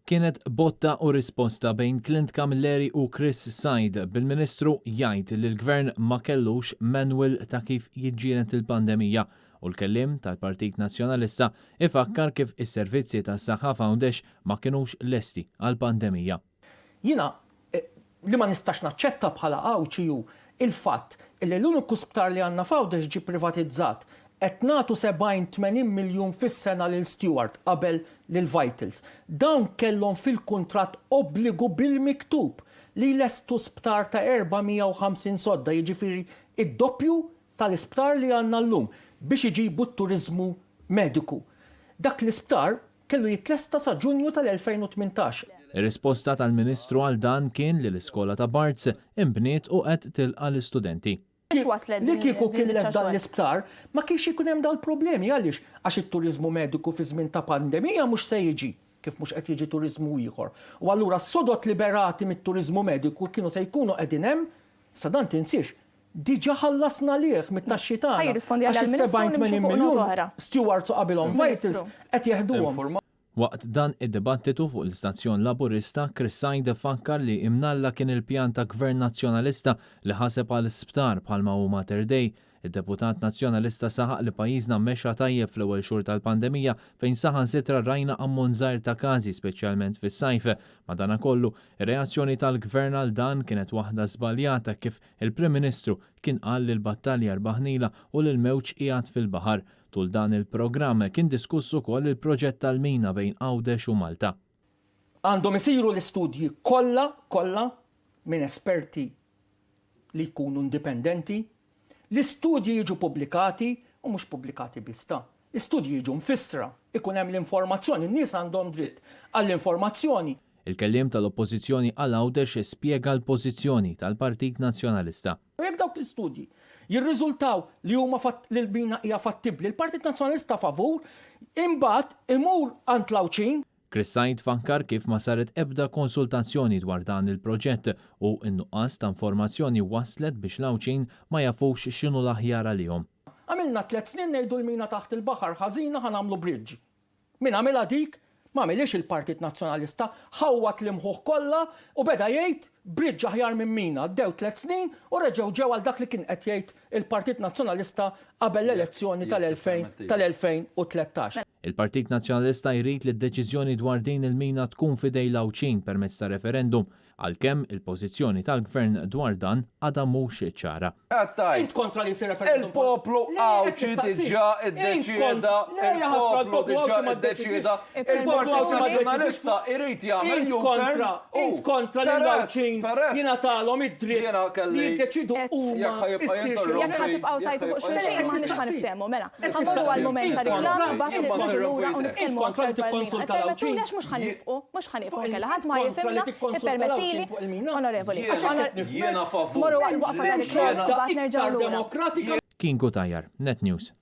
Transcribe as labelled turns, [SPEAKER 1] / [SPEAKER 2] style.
[SPEAKER 1] Kienet botta u risposta bejn Clint Camilleri u Chris Said bil-Ministru jgħid li l-Gvern ma kellux manual ta' kif jiġġieled il-pandemija u l-kelliem tal-Partit Nazzjonalista ifakkar kif is-servizzi tas-Saħħa Foundation ma kinux lesti għall-pandemija.
[SPEAKER 2] Jiena li ma nistax naċċetta bħala għawċiju il-fatt li l-uniku sptar li għandna Foundation ġi privatizzat qed nagħtu 70-80 miljun fis-sena lil Stewart qabel lil Vitals. Dawn kellhom fil-kuntratt obbligu bil-miktub li lestu sptar ta' 450 sodda, jiġifieri id-doppju tal-isptar li għandna llum biex iġibu t-turiżmu mediku. Dak l-isptar kellu jitlesta sa' Ġunju tal-2018.
[SPEAKER 1] Ir-risposta tal-Ministru għal dan kien li l-iskola ta' Barts imbniet u qed tilqa' l-istudenti.
[SPEAKER 2] Li kieku kien les dan l-isptar ma kienx ikun hemm dal-problemi għaliex għax it-turiżmu mediku fi żmien ta' pandemija mhux se jiġi kif mhux qed jiġi turiżmu ieħor. U allura s-sodot liberati mit-turiżmu mediku kienu se jkunu qegħdin hemm sa dan tinsiex. Diġà ħallasna lieh mit-taxxi tagħna. Għax is-70-80 miljun Stewards u qabilhom Vitals qed jeħduhom.
[SPEAKER 1] Waqt dan id-dibattitu fuq l-istazzjon laburista, Chris Said fakkar li imnalla kien il-pjan ta' Gvern Nazzjonalista li ħaseb għal isptar bħalma u Mater Dei. Id-deputat nazzjonalista saħaq li pajjiżna mmexxa tajjeb fl-ewwel xhur tal-pandemija fejn saħansitra rajna ammont żgħir ta' każi speċjalment fis-sajf. Madankollu, ir-reazzjoni tal-Gvern għal dan kienet waħda żbaljata kif il-Prim Ministru kien qal li l-battalja rbaħnila u li l-mewġ qiegħed fil-baħar. Tul dan il-programm kien diskuss ukoll il-proġett tal-mina bejn Għawdex u Malta.
[SPEAKER 2] Għandhom isiru l-istudji kollha minn esperti li jkunu indipendenti. L-istudji jiġu pubblikati u mhux pubblikati bista. L-istudji jiġu mfissra, ikun hemm l-informazzjoni, n-nies għandhom dritt għall-informazzjoni.
[SPEAKER 1] Il-kelliem tal-oppożizzjoni għal Għawdex spjega l-pożizzjoni tal-Partit Nazzjonalista.
[SPEAKER 2] Jekk dawk l-istudji jirriżultaw li huma li l-bina hija fattibbli, il-Partit Nazzjonalista favur, imbagħad imur għand Lawċin.
[SPEAKER 1] Chris Said fakkar kif ma saret ebda konsultazzjoni dwar dan il-proġett u n-nuqqas ta' informazzjoni waslet biex Lawċin ma jafux x'inhu l-aħjar għalihom.
[SPEAKER 2] Għamilna 3 snin ngħidu l-mina taħt il-baħar ħażina ħanamlu bridge. Min għamilha dik ma għamilx il-Partit Nazzjonalista, ħawwat l-imħuħ kollha u beda jgħid bridge aħjar minn mina. Dew 3 snin u reġgħu ġew għal dak li kien qed jgħid il-Partit Nazzjonalista qabel l-elezzjoni tal-2013.
[SPEAKER 1] Il-Partit Nazzjonalista jrid li d-deċiżjoni dwar din il-mina tkun fidej Lawċin permezz ta' referendum, għalkemm il-pożizzjoni tal-Gvern dwar dan għadha mhux ċara.
[SPEAKER 2] Int kontra li jsir referendum.
[SPEAKER 3] Il-poplu Għawċi diġà iddeċieda, il-poplu diġà iddeċieda, il-Partit Nazzjonalista jrid jagħmel
[SPEAKER 2] kontra. Int kontra li Lawċin jingħatalhom id-dritt li jiddeċidu huma issir.
[SPEAKER 4] Jekk ħatibqgħu tajtu fuq xulxin m'aħniex ma niftehmu mela. Ħammorru għall-mument ta' riklama mbagħad nirġgħu lura u nitkellmu aktar dwar il-min. Mhux ħaniqfu kellha ħadd ma jifhimna ippermettili onorevoli.
[SPEAKER 3] Jiena favur.
[SPEAKER 4] Morru waqfa tal-riklama mbagħad nerġgħu lura.
[SPEAKER 1] Kingu Tajjar, Net News.